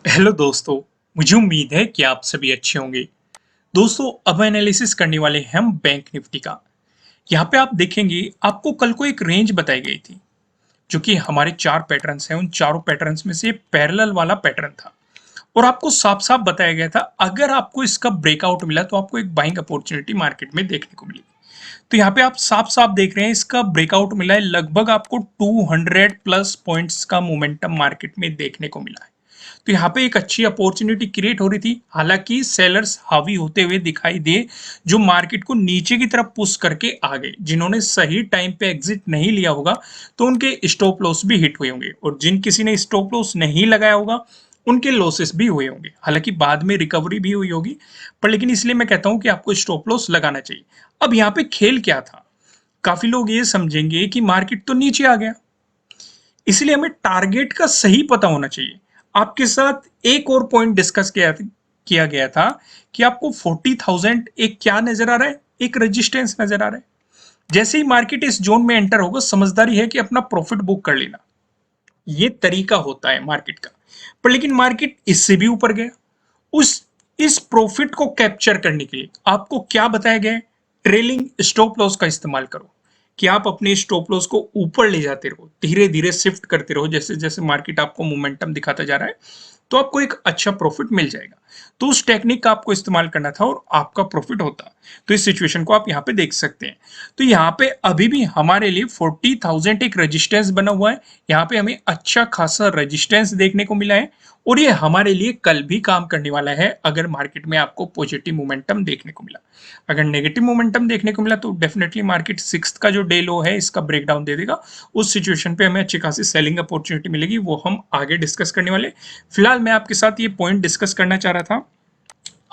Hello दोस्तों। मुझे उम्मीद है कि आप सभी अच्छे होंगे। दोस्तों, अब एनालिसिस करने वाले हैं हम बैंक निफ्टी का। यहाँ पे आप देखेंगे, आपको कल को एक रेंज बताई गई थी जो कि हमारे चार पैटर्न्स हैं, उन चारों पैटर्न्स में से पैरेलल वाला पैटर्न था। और आपको साफ साफ बताया गया था, अगर आपको इसका ब्रेकआउट मिला तो आपको एक बाइंग अपॉर्चुनिटी मार्केट में देखने को मिली। तो यहाँ पे आप साफ साफ देख रहे हैं, इसका ब्रेकआउट मिला है, लगभग आपको 200 प्लस पॉइंट्स का मोमेंटम मार्केट में देखने को मिला है। तो यहाँ पे एक अच्छी अपॉर्चुनिटी क्रिएट हो रही थी, हालांकि सेलर्स हावी होते हुए दिखाई दिए, जो मार्केट को नीचे की तरफ पुश करके आ गए। जिन्होंने सही टाइम पे एग्जिट नहीं लिया होगा तो उनके स्टॉप लॉस भी हिट हुए होंगे, और जिन किसी ने स्टॉप लॉस नहीं लगाया होगा उनके लॉसेस भी हुए होंगे। हालांकि बाद में रिकवरी भी हुई होगी, पर लेकिन इसलिए मैं कहता हूं कि आपको स्टॉप लॉस लगाना चाहिए। अब यहाँ पे खेल क्या था, काफी लोग ये समझेंगे कि मार्केट तो नीचे आ गया, इसलिए हमें टारगेट का सही पता होना चाहिए। आपके साथ एक और पॉइंट डिस्कस किया गया था कि आपको 40,000 एक क्या नजर आ रहा है, एक रेजिस्टेंस नजर आ रहा है। जैसे ही मार्केट इस जोन में एंटर होगा, समझदारी है कि अपना प्रॉफिट बुक कर लेना। ये तरीका होता है मार्केट का। पर लेकिन मार्केट इससे भी ऊपर गया। उस इस प्रॉफिट को कैप्चर करने के लिए आपको क्या बताया गया है? ट्रेलिंग स्टॉप लॉस का इस्तेमाल करो, कि आप अपने स्टॉप लॉस को ऊपर ले जाते रहो, धीरे धीरे शिफ्ट करते रहो, जैसे जैसे मार्केट आपको मोमेंटम दिखाता जा रहा है, तो आपको एक अच्छा प्रॉफिट मिल जाएगा। तो उस टेक्निक का आपको इस्तेमाल करना था और आपका प्रॉफिट होता। तो इस सिचुएशन को आप यहाँ पे देख सकते हैं। तो यहाँ पे अभी भी हमारे लिए 40,000 एक रेजिस्टेंस बना हुआ है। यहाँ पे हमें अच्छा खासा रेजिस्टेंस देखने को मिला है, और ये हमारे लिए कल भी काम करने वाला है अगर मार्केट में आपको पॉजिटिव मोमेंटम देखने को मिला। अगर नेगेटिव मोमेंटम देखने को मिला तो डेफिनेटली मार्केट सिक्स्थ का जो डे लो है इसका ब्रेकडाउन दे देगा। उस सिचुएशन पे हमें अच्छी खासी सेलिंग अपॉर्चुनिटी मिलेगी, वो हम आगे डिस्कस करने वाले। फिलहाल मैं आपके साथ ये पॉइंट डिस्कस करना चाह रहा था।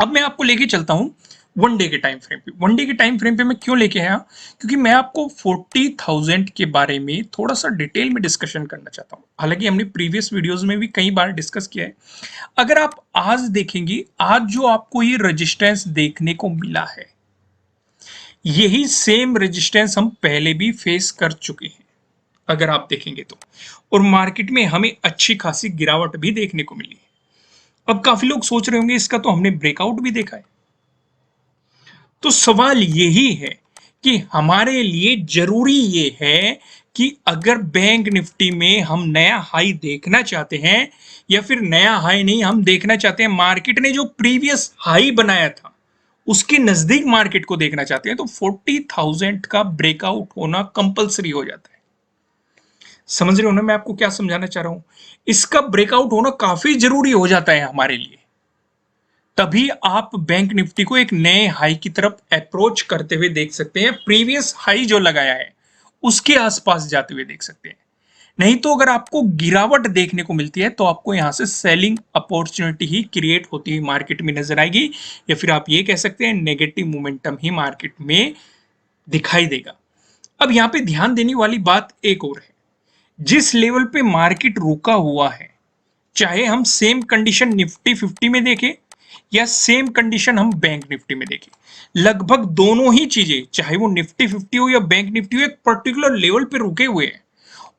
अब मैं आपको लेके चलता हूं वन डे के टाइम फ्रेम पे। वन डे के टाइम फ्रेम पे मैं क्यों लेके आया, क्योंकि मैं आपको 40,000 के बारे में थोड़ा सा डिटेल में डिस्कशन करना चाहता हूं। हालांकि हमने प्रीवियस वीडियोस में भी कई बार डिस्कस किया है। अगर आप आज देखेंगे, आज जो आपको ये रेजिस्टेंस देखने को मिला है, यही सेम रेजिस्टेंस हम पहले भी फेस कर चुके हैं अगर आप देखेंगे तो। और मार्केट में हमें अच्छी खासी गिरावट भी देखने को मिली है। अब काफी लोग सोच रहे होंगे, इसका तो हमने ब्रेकआउट भी देखा है। तो सवाल यही है कि हमारे लिए जरूरी ये है कि अगर बैंक निफ्टी में हम नया हाई देखना चाहते हैं, या फिर नया हाई नहीं, हम देखना चाहते हैं मार्केट ने जो प्रीवियस हाई बनाया था उसके नजदीक मार्केट को देखना चाहते हैं, तो 40,000 का ब्रेकआउट होना कंपलसरी हो जाता है। समझ रहे हो ना मैं आपको क्या समझाना चाह रहा हूं? इसका ब्रेकआउट होना काफी जरूरी हो जाता है हमारे लिए। तभी आप बैंक निफ्टी को एक नए हाई की तरफ अप्रोच करते हुए देख सकते हैं, प्रीवियस हाई जो लगाया है उसके आसपास जाते हुए देख सकते हैं। नहीं तो अगर आपको गिरावट देखने को मिलती है तो आपको यहां से सेलिंग अपॉर्चुनिटी ही क्रिएट होती हुई मार्केट में नजर आएगी, या फिर आप ये कह सकते हैं नेगेटिव मोमेंटम ही मार्केट में दिखाई देगा। अब यहां पे ध्यान देने वाली बात एक और है, जिस लेवल पे मार्केट रुका हुआ है, चाहे हम सेम कंडीशन निफ्टी 50 में देखें या सेम कंडीशन हम बैंक निफ्टी में देखें, लगभग दोनों ही चीजें, चाहे वो निफ्टी 50 हो या बैंक निफ्टी हो, एक पर्टिकुलर लेवल पे रुके हुए हैं।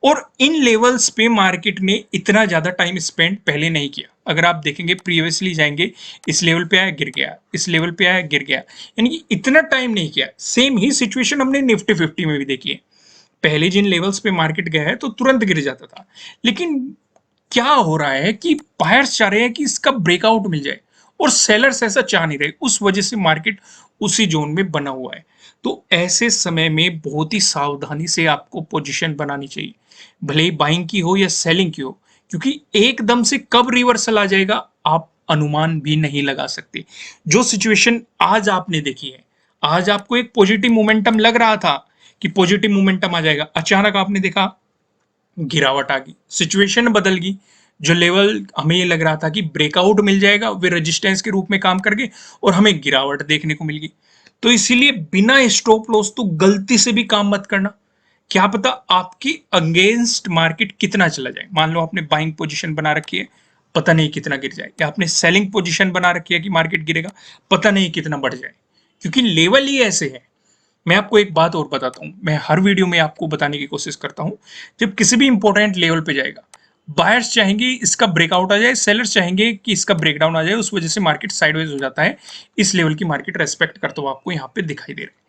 और इन लेवल्स पे मार्केट ने इतना ज्यादा टाइम स्पेंड पहले नहीं किया। अगर आप देखेंगे प्रीवियसली जाएंगे, इस लेवल पे आया गिर गया, इस लेवल पे आया गिर गया, यानी कि इतना टाइम नहीं किया। सेम ही सिचुएशन हमने निफ्टी 50 में भी देखी है। पहले जिन लेवल्स पे मार्केट गया है तो तुरंत गिर जाता था, लेकिन क्या हो रहा है कि बायर्स चाह रहे हैं कि इसका ब्रेकआउट मिल जाए, और सेलर्स ऐसा चाह नहीं रहे, उस वजह से मार्केट उसी जोन में बना हुआ है। तो ऐसे समय में बहुत ही सावधानी से आपको पोजीशन बनानी चाहिए, भले ही बाइंग की हो या सेलिंग की हो, क्योंकि एकदम से कब रिवर्सल आ जाएगा आप अनुमान भी नहीं लगा सकते। जो सिचुएशन आज आपने देखी है, आज आपको एक पॉजिटिव मोमेंटम लग रहा था कि पॉजिटिव मोमेंटम आ जाएगा, अचानक आपने देखा गिरावट आ गई, सिचुएशन बदल गई। जो लेवल हमें ये लग रहा था कि ब्रेकआउट मिल जाएगा, वे रेजिस्टेंस के रूप में काम कर गए और हमें गिरावट देखने को मिल गई। तो इसीलिए बिना स्टॉप लॉस तो गलती से भी काम मत करना। क्या पता आपकी अगेंस्ट मार्केट कितना चला जाए। मान लो आपने बाइंग पोजीशन बना रखी है, पता नहीं कितना गिर जाए, या आपने सेलिंग पोजीशन बना रखी है कि मार्केट गिरेगा, पता नहीं कितना बढ़ जाए, क्योंकि लेवल ही ऐसे है। मैं आपको एक बात और बताता हूं, मैं हर वीडियो में आपको बताने की कोशिश करता हूं, जब किसी भी इंपॉर्टेंट लेवल पे जाएगा, बायर्स चाहेंगे इसका ब्रेकआउट आ जाए, सेलर्स चाहेंगे कि इसका ब्रेकडाउन आ जाए, उस वजह से मार्केट साइडवेज हो जाता है। इस लेवल की मार्केट रेस्पेक्ट करते हुए आपको यहाँ पे दिखाई दे रहा है।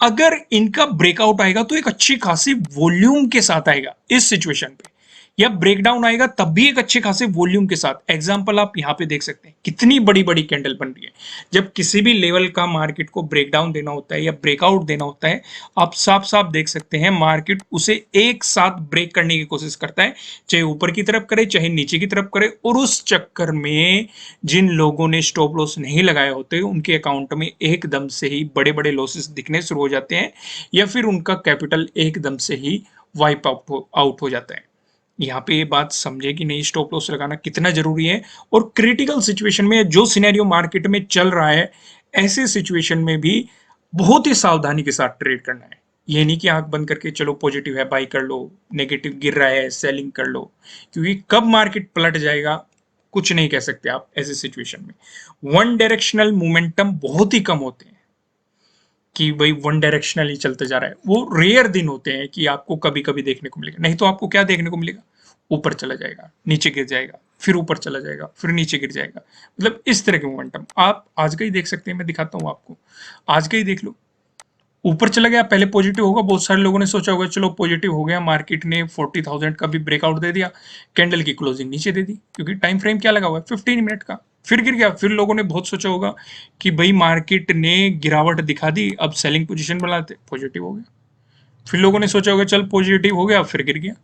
अगर इनका ब्रेकआउट आएगा तो एक अच्छी खासी वॉल्यूम के साथ आएगा इस सिचुएशन पे, या ब्रेकडाउन आएगा तब भी एक अच्छे खासे वॉल्यूम के साथ। एग्जांपल आप यहां पे देख सकते हैं कितनी बड़ी बड़ी कैंडल बन रही है। जब किसी भी लेवल का मार्केट को ब्रेकडाउन देना होता है या ब्रेकआउट देना होता है, आप साफ साफ देख सकते हैं मार्केट उसे एक साथ ब्रेक करने की कोशिश करता है, चाहे ऊपर की तरफ करे चाहे नीचे की तरफ करे। और उस चक्कर में जिन लोगों ने स्टॉप लॉस नहीं लगाए होते उनके अकाउंट में एकदम से ही बड़े बड़े लॉसेस दिखने शुरू हो जाते हैं, या फिर उनका कैपिटल एकदम से ही वाइप आउट हो जाता है। यहाँ पे ये बात समझे कि नहीं स्टॉप लॉस लगाना कितना जरूरी है, और क्रिटिकल सिचुएशन में जो सिनेरियो मार्केट में चल रहा है, ऐसे सिचुएशन में भी बहुत ही सावधानी के साथ ट्रेड करना है। ये नहीं कि आंख बंद करके चलो पॉजिटिव है बाई कर लो, नेगेटिव गिर रहा है सेलिंग कर लो, क्योंकि कब मार्केट पलट जाएगा कुछ नहीं कह सकते आप ऐसे सिचुएशन में। वन डायरेक्शनल मोमेंटम बहुत ही कम होते हैं कि भाई वन डायरेक्शनल ही चलते जा रहा है। वो रेयर दिन होते हैं कि आपको कभी कभी देखने को मिलेगा, नहीं तो आपको क्या देखने को मिलेगा, ऊपर चला जाएगा नीचे गिर जाएगा फिर ऊपर चला जाएगा फिर नीचे गिर जाएगा। मतलब इस तरह के मोमेंटम आप आज का ही देख सकते हैं। मैं दिखाता हूं आपको, आज का ही देख लो। ऊपर चला गया, पहले पॉजिटिव होगा, बहुत सारे लोगों ने सोचा होगा चलो पॉजिटिव हो गया, मार्केट ने 40,000 का भी ब्रेकआउट दे दिया, कैंडल की क्लोजिंग नीचे दे दी क्योंकि टाइम फ्रेम क्या लगा हुआ है 15 मिनट का, फिर गिर गया। फिर लोगों ने बहुत सोचा होगा कि भाई मार्केट ने गिरावट दिखा दी, अब सेलिंग पोजीशन बनाते, पॉजिटिव हो गया। फिर लोगों ने सोचा होगा चल पॉजिटिव हो गया, फिर गिर गया।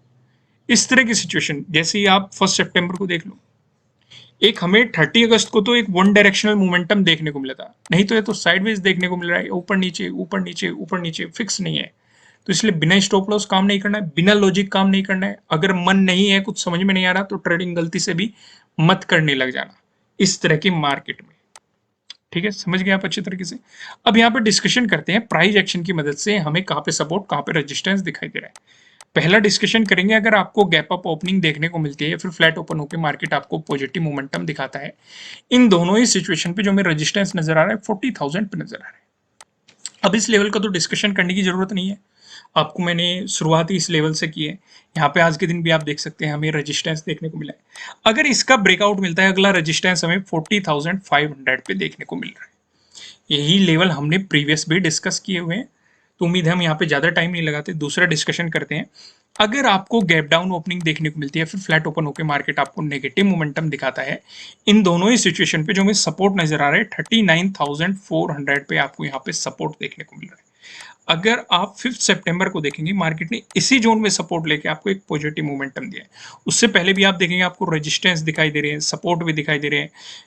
इस तरह की सिचुएशन जैसे ही आप 1 सितंबर को देख लो, एक हमें 30 अगस्त को तो एक वन डायरेक्शनल मोमेंटम देखने को मिला था, नहीं तो ये तो साइडवेज देखने को मिल रहा है, ऊपर नीचे ऊपर नीचे ऊपर नीचे, फिक्स नहीं है। तो इसलिए बिना स्टॉप लॉस काम नहीं करना है, बिना लॉजिक काम नहीं करना है। अगर मन नहीं है, कुछ समझ में नहीं आ रहा, तो ट्रेडिंग गलती से भी मत करने लग जाना इस तरह के मार्केट में। ठीक है, समझ गए आप अच्छी तरीके से। अब यहाँ पे डिस्कशन करते हैं प्राइस एक्शन की मदद से हमें कहाँ पे सपोर्ट कहाँ पे रेजिस्टेंस दिखाई दे रहा है। पहला डिस्कशन करेंगे, अगर आपको गैप अप ओपनिंग देखने को मिलती है या फिर फ्लैट ओपन होकर मार्केट आपको पॉजिटिव मोमेंटम दिखाता है, इन दोनों ही सिचुएशन पे जो हमें रेजिस्टेंस नजर आ रहा है 40,000 पे नजर आ रहा है। अब इस लेवल का तो डिस्कशन करने की जरूरत नहीं है, आपको मैंने शुरुआत ही इस लेवल से की है। यहाँ पे आज के दिन भी आप देख सकते हैं हमें रेजिस्टेंस देखने को मिला है। अगर इसका ब्रेकआउट मिलता है, अगला रेजिस्टेंस हमें 40,500 पे देखने को मिल रहा है। यही लेवल हमने प्रीवियस भी डिस्कस किए हुए हैं, तो उम्मीद है हम यहाँ पे ज़्यादा टाइम नहीं लगाते, दूसरा डिस्कशन करते हैं। अगर आपको गैप डाउन ओपनिंग देखने को मिलती है, फिर फ्लैट ओपन होकर मार्केट आपको नेगेटिव मोमेंटम दिखाता है, इन दोनों ही सिचुएशन पे जो हमें सपोर्ट नजर आ रहा है 39,400 पे आपको यहाँ पे सपोर्ट देखने को मिल रहा है। अगर आप 5 सितंबर को देखेंगे, मार्केट ने इसी जोन में सपोर्ट लेके आपको एक पॉजिटिव मोमेंटम दिया है। उससे पहले भी आप देखेंगे आपको रेजिस्टेंस दिखाई दे रहे हैं, सपोर्ट भी दिखाई दे रहे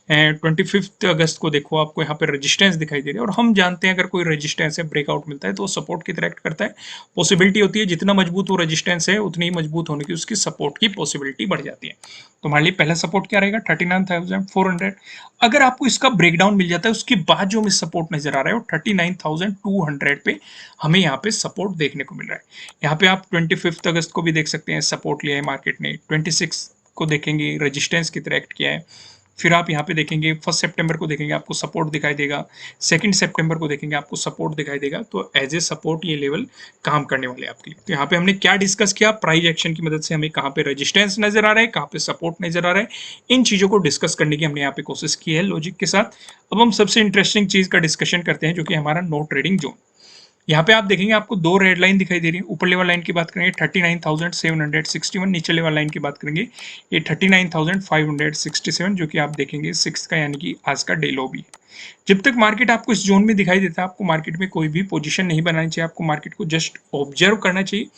हैं। 25 अगस्त को देखो आपको यहाँ पे रेजिस्टेंस दिखाई दे रहे हैं, और हम जानते हैं अगर कोई रेजिस्टेंस है ब्रेकआउट मिलता है तो वो सपोर्ट की तरह एक्ट करता है। पॉसिबिलिटी होती है जितना मजबूत वो रेजिस्टेंस है उतनी ही मजबूत होने की उसकी सपोर्ट की पॉसिबिलिटी बढ़ जाती है। तो हमारे लिए पहला सपोर्ट क्या रहेगा 39,400। अगर आपको इसका ब्रेकडाउन मिल जाता है, उसके बाद जो हमें सपोर्ट नजर आ रहा है वो 39,200 पे हमें यहाँ पे सपोर्ट देखने को मिल रहा है। यहाँ पे आप 25 अगस्त को भी देख सकते हैं सपोर्ट लिया है मार्केट ने, 26 को देखेंगे रेजिस्टेंस की तरह एक्ट किया है। फिर आप यहाँ पे देखेंगे 1 सितंबर को देखेंगे आपको सपोर्ट दिखाई देगा, 2 सितंबर को देखेंगे आपको सपोर्ट दिखाई देगा। तो एज ए सपोर्ट ये लेवल काम करने वाले आपके लिए। तो यहाँ पे हमने क्या डिस्कस किया, प्राइस एक्शन की मदद से हमें कहाँ पे रेजिस्टेंस नजर आ रहा है, कहाँ पे सपोर्ट नजर आ रहा है, इन चीजों को डिस्कस करने की हमने यहाँ पे कोशिश की है लॉजिक के साथ। अब हम सबसे इंटरेस्टिंग चीज का डिस्कशन करते हैं जो कि हमारा नो ट्रेडिंग जोन। यहाँ पे आप देखेंगे आपको दो रेड लाइन दिखाई दे रही है। ऊपर लेवल लाइन की बात करेंगे 39,761, नीचे लेवल लाइन की बात करेंगे ये 39,567, जो कि आप देखेंगे 6 का यानी कि आज का डे लो भी है। जब तक मार्केट आपको इस जोन में दिखाई देता है, आपको मार्केट में कोई भी पोजीशन नहीं बनानी चाहिए, आपको मार्केट को जस्ट ऑब्जर्व करना चाहिए।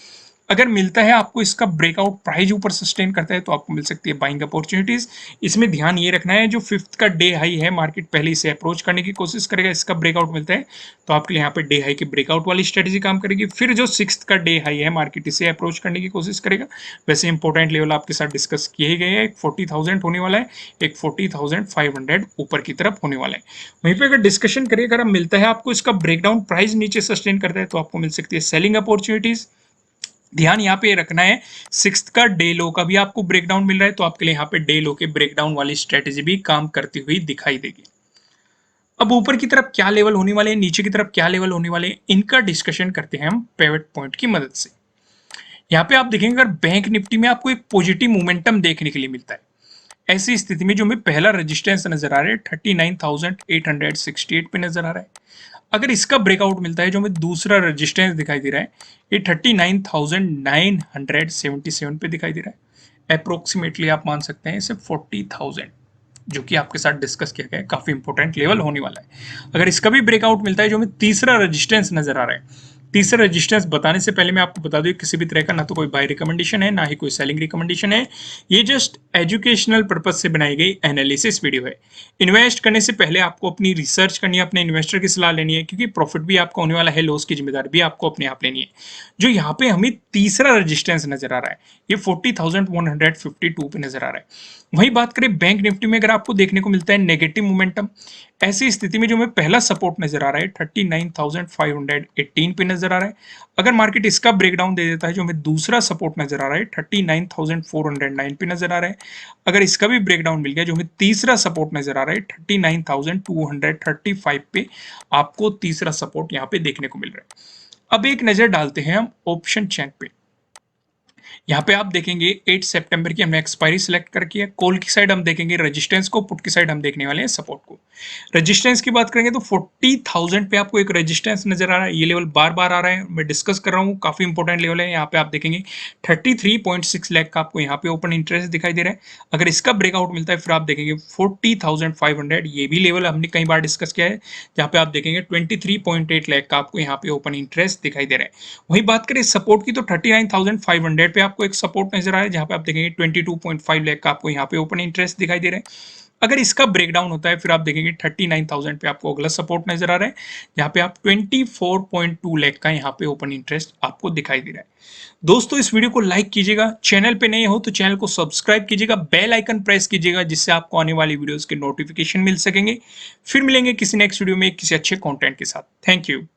अगर मिलता है आपको इसका ब्रेकआउट, प्राइस ऊपर सस्टेन करता है तो आपको मिल सकती है बाइंग अपॉर्चुनिटीज। इसमें ध्यान ये रखना है जो 5th का डे हाई है मार्केट पहले इसे अप्रोच करने की कोशिश करेगा, इसका ब्रेकआउट मिलता है तो आपके लिए यहाँ पे डे हाई के ब्रेकआउट वाली स्ट्रेटेजी काम करेगी। फिर जो 6th का डे हाई है मार्केट इसे अप्रोच करने की कोशिश करेगा। वैसे इंपॉर्टेंट लेवल आपके साथ डिस्कस किए गए हैं, एक 40,000 होने वाला है, एक 40,500 ऊपर की तरफ होने वाला है। वहीं पे अगर डिस्कशन करें, अगर मिलता है आपको इसका ब्रेकडाउन, प्राइस नीचे सस्टेन करता है तो आपको मिल सकती है सेलिंग अपॉर्चुनिटीज। ध्यान यहाँ पे रखना है 6th का डे लो का भी आपको ब्रेकडाउन मिल रहा है तो आपके लिए यहाँ पे डे लो के ब्रेकडाउन वाली स्ट्रेटेजी भी काम करती हुई दिखाई देगी। अब ऊपर की तरफ क्या लेवल होने वाले हैं, नीचे की तरफ क्या लेवल होने वाले हैं, इनका डिस्कशन करते हैं हम पिवट पॉइंट की मदद से। यहाँ पे आप देखेंगे अगर बैंक निफ्टी में आपको एक पॉजिटिव मोमेंटम देखने के लिए मिलता है, ऐसी स्थिति में जो हमें पहला रेजिस्टेंस नजर आ रहा है 39,868 पे नजर आ रहा है। अगर इसका ब्रेकआउट मिलता है जो हमें दूसरा रेजिस्टेंस दिखाई दे रहा है ये 39,977 पे दिखाई दे रहा है। अप्रोक्सीमेटली आप मान सकते हैं इसे 40,000 जो कि आपके साथ डिस्कस किया गया है, काफी इंपॉर्टेंट लेवल होने वाला है। अगर इसका भी ब्रेकआउट मिलता है जो हमें तीसरा रेजिस्टेंस नजर आ रहा है, तीसरा रेजिस्टेंस बताने से पहले मैं आपको बता दूं किसी भी तरह का ना तो कोई बाय रिकमेंडेशन है ना ही कोई सेलिंग रिकमेंडेशन है। ये जस्ट एजुकेशनल पर्पज से बनाई गई एनालिसिस वीडियो है। इन्वेस्ट करने से पहले आपको अपनी रिसर्च करनी है, अपने इन्वेस्टर की सलाह लेनी है, क्योंकि प्रॉफिट भी आपका होने वाला है, लॉस की जिम्मेदारी भी आपको अपने आप लेनी है। जो यहाँ पे हमें तीसरा रेजिस्टेंस नजर आ रहा है ये 40,152 पे नजर आ रहा है। वही बात करें बैंक निफ्टी में, अगर आपको देखने को मिलता है नेगेटिव मोमेंटम, ऐसी स्थिति में जो हमें पहला सपोर्ट नजर आ रहा है 39,518 पे नजर आ रहा है। अगर मार्केट इसका ब्रेकडाउन दे देता है जो हमें दूसरा सपोर्ट नजर आ रहा है 39,409 पे नजर आ रहा है। अगर इसका भी ब्रेकडाउन मिल गया जो हमें तीसरा सपोर्ट नजर आ रहा है 39,235 पे, आपको तीसरा सपोर्ट यहाँ पे देखने को मिल रहा है। अब एक नजर डालते हैं हम ऑप्शन चैन पे। यहाँ पे आप देखेंगे 8 सितंबर की हमने एक्सपायरी सिलेक्ट करके है। कॉल की साइड हम देखेंगे रेजिस्टेंस को, पुट की साइड हम देखने वाले हैं सपोर्ट को। रेजिस्टेंस की बात करेंगे तो 40,000 पे आपको एक रेजिस्टेंस नजर आ रहा है। ये लेवल बार बार आ रहा है, मैं डिस्कस कर रहा हूँ, काफी इंपॉर्टेंट लेवल है। यहाँ पे आप देखेंगे 33.6 लाख का आपको यहाँ पे ओपन इंटरेस्ट दिखाई दे रहा है। अगर इसका ब्रेकआउट मिलता है फिर आप देखेंगे 40,500, ये भी लेवल हमने कई बार डिस्कस किया है, जहाँ पे आप देखेंगे 23.8 लाख का आपको यहाँ पे ओपन इंटरेस्ट दिखाई दे रहा है। वही बात करें सपोर्ट की तो 39,500 पे आपको एक सपोर्ट नजर आ रहा है, जहां पे आप देखेंगे 22.5 लाख का आपको यहाँ पे ओपन इंटरेस्ट दिखाई दे रहा है। अगर इसका ब्रेकडाउन होता है फिर आप देखेंगे 39,000 पे आपको अगला सपोर्ट नजर आ रहा है, जहां पे आप 24.2 लाख का यहाँ पे ओपन इंटरेस्ट आपको दिखाई दे रहा है। दोस्तों इस वीडियो को लाइक कीजिएगा, चैनल पे नए हो तो चैनल को सब्सक्राइब कीजिएगा, बेल आइकन प्रेस कीजिएगा, जिससे आपको आने वाली वीडियोस के नोटिफिकेशन मिल सकेंगे। फिर मिलेंगे किसी नेक्स्ट वीडियो में किसी अच्छे कंटेंट के साथ। Thank you.